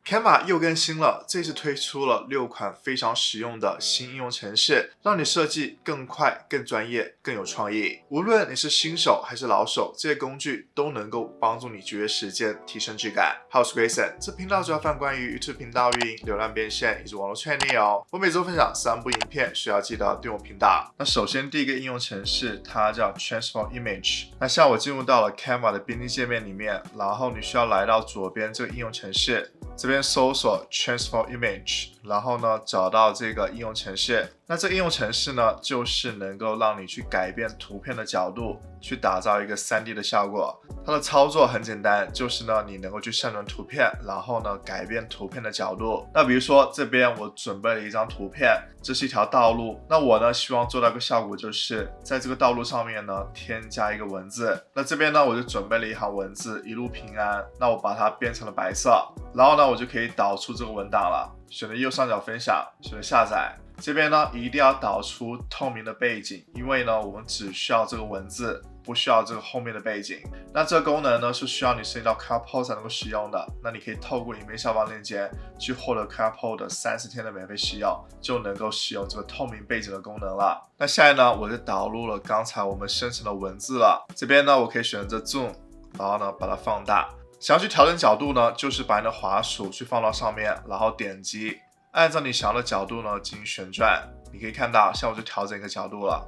Canva 又更新了，这次推出了6款非常实用的新应用程式，让你设计更快、更专业、更有创意。无论你是新手还是老手，这些工具都能够帮助你节约时间、提升质感。我是 Grayson， 这频道主要放关于 YouTube 频道运营、流量变现以及网络创业哦。我每周分享3部影片，需要记得订阅我频道。那首先第一个应用程式，它叫 Transform Image。那像我进入到了 Canva 的编辑界面里面，然后你需要来到左边这个应用程式。这边搜索 Transform Image， 然后呢找到这个应用程式。那这个应用程式呢，就是能够让你去改变图片的角度，去打造一个 3D 的效果。它的操作很简单，就是呢你能够去上传图片，然后呢改变图片的角度。那比如说这边我准备了一张图片，这是一条道路。那我呢希望做到一个效果，就是在这个道路上面呢添加一个文字。那这边呢我就准备了一行文字，一路平安。那我把它变成了白色，然后呢我就可以导出这个文档了。选择右上角分享，选择下载。这边呢一定要导出透明的背景，因为呢我们只需要这个文字，不需要这个后面的背景。那这个功能呢是需要你升级到 ColorPod 才能够使用的。那你可以透过影片下方链接去获得 ColorPod 的30天的免费使用，就能够使用这个透明背景的功能了。那下来呢我就导入了刚才我们生成的文字了。这边呢我可以选择 Zoom， 然后呢把它放大。想要去调整角度呢，就是把你的滑鼠去放到上面，然后点击，按照你想要的角度呢进行旋转。你可以看到，像我就调整一个角度了。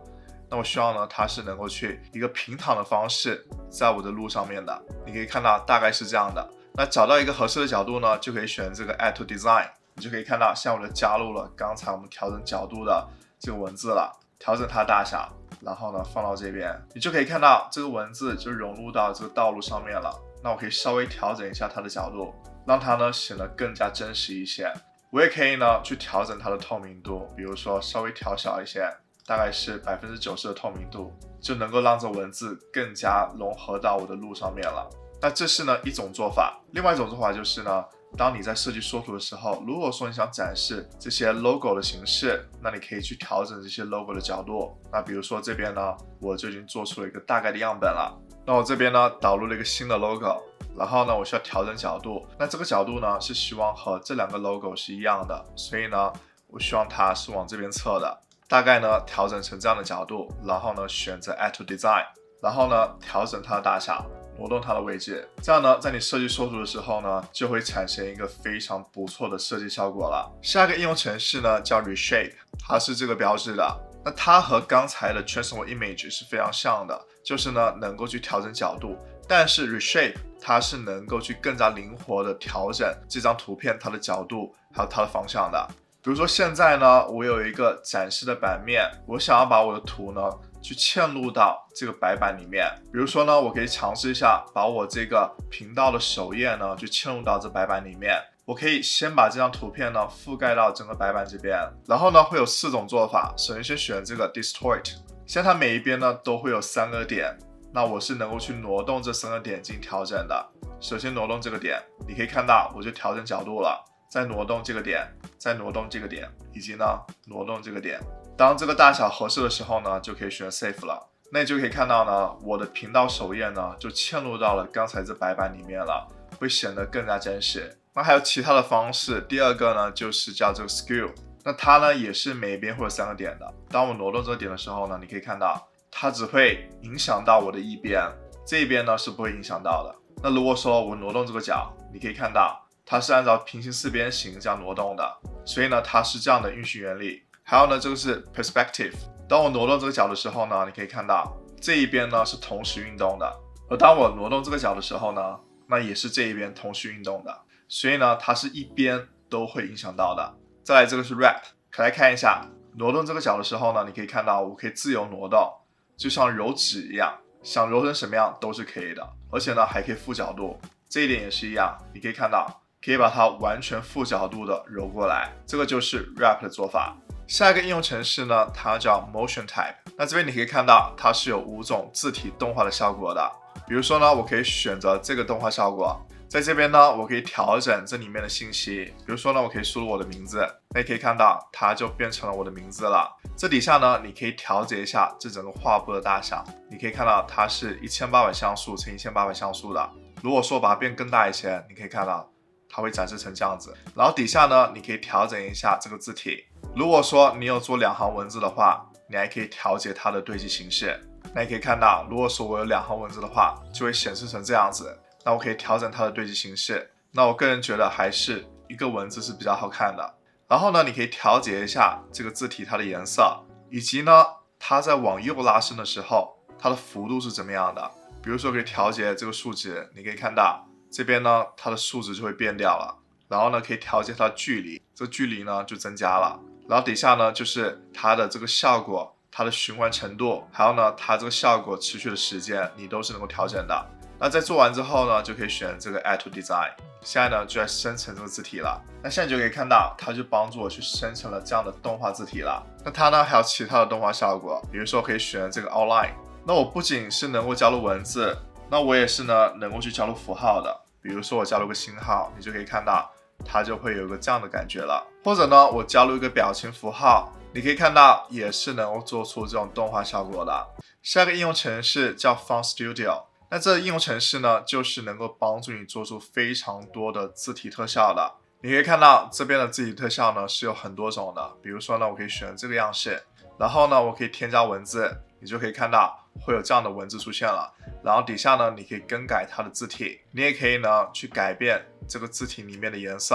那我希望呢，它是能够去一个平躺的方式，在我的路上面的。你可以看到大概是这样的。那找到一个合适的角度呢，就可以选这个 Add to Design， 你就可以看到，像我就加入了刚才我们调整角度的这个文字了，调整它大小，然后呢放到这边，你就可以看到这个文字就融入到这个道路上面了。那我可以稍微调整一下它的角度，让它呢显得更加真实一些。我也可以呢去调整它的透明度，比如说稍微调小一些，大概是90%的透明度，就能够让这文字更加融合到我的路上面了。那这是呢一种做法。另外一种做法就是呢，当你在设计缩图的时候，如果说你想展示这些 logo 的形式，那你可以去调整这些 logo 的角度。那比如说这边呢，我就已经做出了一个大概的样本了。那我这边呢导入了一个新的 logo， 然后呢我需要调整角度。那这个角度呢是希望和这2个 logo 是一样的，所以呢我希望它是往这边侧的，大概呢调整成这样的角度，然后呢选择 Add to Design， 然后呢调整它的大小，挪动它的位置，这样呢在你设计缩图的时候呢就会产生一个非常不错的设计效果了。下一个应用程式呢叫 Reshape， 它是这个标志的。那它和刚才的 Transform Image 是非常像的，就是呢能够去调整角度，但是 Reshape 它是能够去更加灵活的调整这张图片它的角度还有它的方向的。比如说现在呢我有一个展示的版面，我想要把我的图呢去嵌入到这个白板里面。比如说呢我可以尝试一下把我这个频道的首页呢就嵌入到这白板里面。我可以先把这张图片呢覆盖到整个白板这边，然后呢会有4种做法。首先先选这个 Distort， 像它每一边呢都会有3个点，那我是能够去挪动这3个点进行调整的。首先挪动这个点，你可以看到我就调整角度了，再挪动这个点，再挪动这个点，以及呢挪动这个点。当这个大小合适的时候呢，就可以选 Save 了。那你就可以看到呢，我的频道首页呢就嵌入到了刚才这白板里面了，会显得更加真实。那还有其他的方式，第2个呢就是叫这个 Skew， 那它呢也是每边会有3个点的。当我挪动这个点的时候呢，你可以看到它只会影响到我的一边，这一边呢是不会影响到的。那如果说我挪动这个角，你可以看到它是按照平行四边形这样挪动的，所以呢它是这样的运行原理。还有呢这个是 Perspective， 当我挪动这个角的时候呢，你可以看到这一边呢是同时运动的，而当我挪动这个角的时候呢，那也是这一边同时运动的，所以呢它是一边都会影响到的。再来这个是 Wrap， 可来看一下，挪动这个角的时候呢，你可以看到我可以自由挪动，就像揉纸一样，想揉成什么样都是可以的，而且呢还可以负角度，这一点也是一样，你可以看到可以把它完全负角度的揉过来，这个就是 Wrap 的做法。下一个应用程式呢，它叫 Motion Type。那这边你可以看到，它是有5种字体动画的效果的。比如说呢，我可以选择这个动画效果，在这边呢，我可以调整这里面的信息。比如说呢，我可以输入我的名字，那你可以看到它就变成了我的名字了。这底下呢，你可以调节一下这整个画布的大小。你可以看到它是1800像素乘1800像素的。如果说把它变更大一些，你可以看到它会展示成这样子。然后底下呢，你可以调整一下这个字体。如果说你有做2行文字的话，你还可以调节它的对齐形式。那你可以看到，如果说我有2行文字的话，就会显示成这样子。那我可以调整它的对齐形式。那我个人觉得还是一个文字是比较好看的。然后呢，你可以调节一下这个字体它的颜色，以及呢，它在往右拉伸的时候，它的幅度是怎么样的。比如说可以调节这个数值，你可以看到这边呢，它的数值就会变掉了。然后呢，可以调节它的距离，这个距离呢就增加了。然后底下呢，就是它的这个效果，它的循环程度，还有呢，它这个效果持续的时间，你都是能够调整的。那在做完之后呢，就可以选这个 Add to Design。现在呢，就在生成这个字体了。那现在就可以看到，它就帮助我去生成了这样的动画字体了。那它呢，还有其他的动画效果，比如说可以选这个 Outline。那我不仅是能够加入文字，那我也是呢，能够去加入符号的。比如说我加入个星号，你就可以看到，它就会有一个这样的感觉了。或者呢，我加入一个表情符号，你可以看到，也是能够做出这种动画效果的。下一个应用程式叫 Font Studio。那这应用程式呢，就是能够帮助你做出非常多的字体特效的。你可以看到这边的字体特效呢是有很多种的，比如说呢，我可以选这个样式，然后呢，我可以添加文字，你就可以看到会有这样的文字出现了。然后底下呢，你可以更改它的字体，你也可以呢去改变这个字体里面的颜色，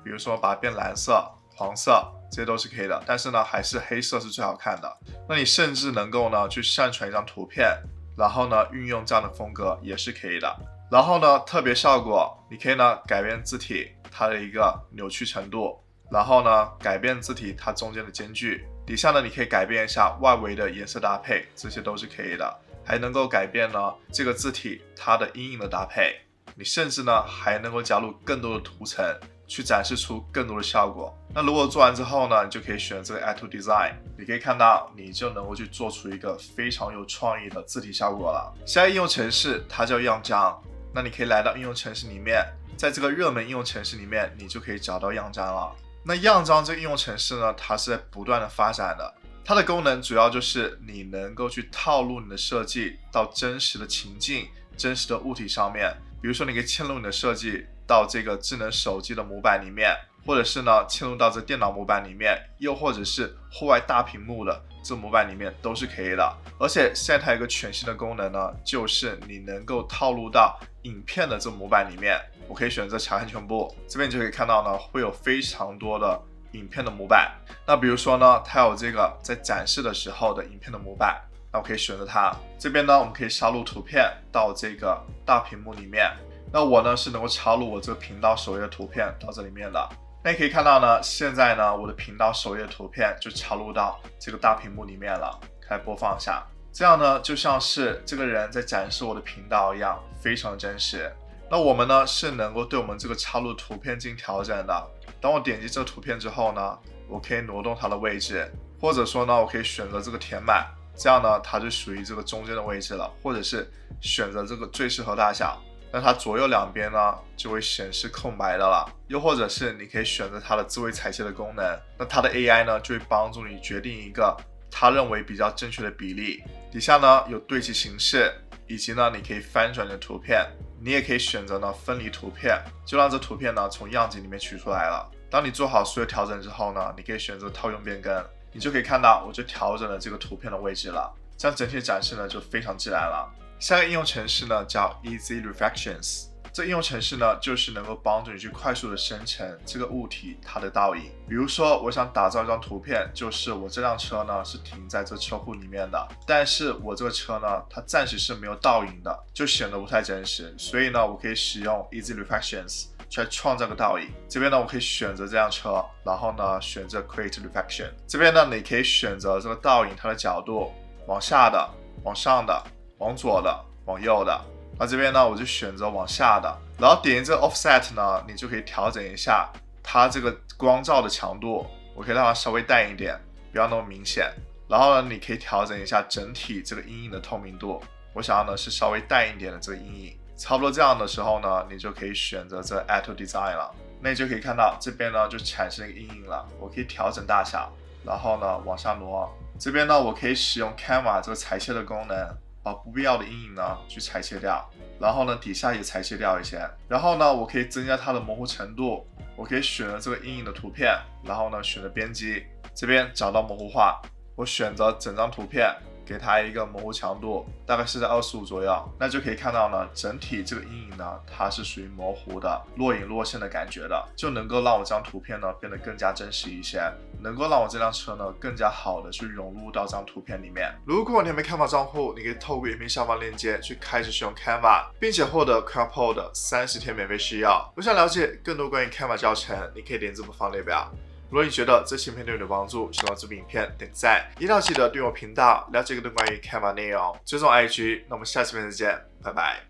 比如说把它变蓝色、黄色，这些都是可以的。但是呢，还是黑色是最好看的。那你甚至能够呢去上传一张图片。然后呢，运用这样的风格也是可以的。然后呢，特别效果，你可以呢改变字体它的一个扭曲程度，然后呢改变字体它中间的间距。底下呢，你可以改变一下外围的颜色搭配，这些都是可以的。还能够改变呢这个字体它的阴影的搭配。你甚至呢还能够加入更多的图层，去展示出更多的效果。那如果做完之后呢，你就可以选这个 Add to Design， 你可以看到你就能够去做出一个非常有创意的字体效果了。下一个应用程式它叫样章，那你可以来到应用程式里面，在这个热门应用程式里面，你就可以找到样章了。那样章这个应用程式呢，它是在不断的发展的。它的功能主要就是你能够去套路你的设计到真实的情境、真实的物体上面。比如说，你可以嵌入你的设计到这个智能手机的模板里面，或者是呢嵌入到这电脑模板里面，又或者是户外大屏幕的这模板里面都是可以的。而且现在它有一个全新的功能呢，就是你能够套入到影片的这模板里面。我可以选择查看全部，这边你就可以看到呢，会有非常多的影片的模板。那比如说呢，它有这个在展示的时候的影片的模板，那我可以选择它。这边呢，我们可以插入图片到这个大屏幕里面。那我呢是能够插入我这个频道首页的图片到这里面的。那你可以看到呢，现在呢我的频道首页的图片就插入到这个大屏幕里面了。开始播放一下，这样呢就像是这个人在展示我的频道一样，非常的真实。那我们呢是能够对我们这个插入图片进行调整的。当我点击这个图片之后呢，我可以挪动它的位置，或者说呢，我可以选择这个填满，这样呢，它就属于这个中间的位置了，或者是选择这个最适合大小，那它左右两边呢就会显示空白的了。又或者是你可以选择它的自为裁切的功能，那它的 AI 呢就会帮助你决定一个他认为比较正确的比例。底下呢有对齐形式，以及呢你可以翻转你的图片。你也可以选择呢分离图片，就让这图片呢从样景里面取出来了。当你做好所有调整之后呢，你可以选择套用变更，你就可以看到我就调整了这个图片的位置了，这样整体的展示呢就非常自然了。下一个应用程式呢叫 Easy Reflections， 这应用程式呢就是能够帮助你去快速的生成这个物体它的倒影。比如说我想打造一张图片，就是我这辆车呢是停在这车库里面的，但是我这个车呢它暂时是没有倒影的，就显得不太真实。所以呢我可以使用 Easy Reflections 去创造个倒影。这边呢我可以选择这辆车，然后呢选择 Create Reflection。这边呢你可以选择这个倒影它的角度，往下的、往上的、往左的、往右的。那这边呢我就选择往下的，然后点击这个 Offset 呢，你就可以调整一下它这个光照的强度，我可以让它稍微淡一点，不要那么明显。然后呢你可以调整一下整体这个阴影的透明度，我想要呢是稍微淡一点的这个阴影。差不多这样的时候呢，你就可以选择这 Add to Design 了。那你就可以看到这边呢就产生一个阴影了，我可以调整大小，然后呢往下挪。这边呢我可以使用 Canva 这个裁切的功能，把不必要的阴影呢去裁切掉，然后呢底下也裁切掉一些，然后呢我可以增加它的模糊程度，我可以选择这个阴影的图片，然后呢选择编辑，这边找到模糊化，我选择整张图片，给它一个模糊强度，大概是在25左右，那就可以看到呢，整体这个阴影呢，它是属于模糊的，若隐若现的感觉的，就能够让我这张图片呢变得更加真实一些，能够让我这辆车呢更加好的去融入到这张图片里面。如果你还没 Canva 账户，你可以透过影片下方链接去开始使用 Canva， 并且获得 CrowdPod 的30天免费试用。如想了解更多关于 Canva 教程，你可以点这部放列表。如果你觉得这期影片对你有帮助，喜欢这部影片点赞，一定要记得订阅我频道，了解更多关于 Canva 内容，追踪 IG。那我们下期片再见，拜拜。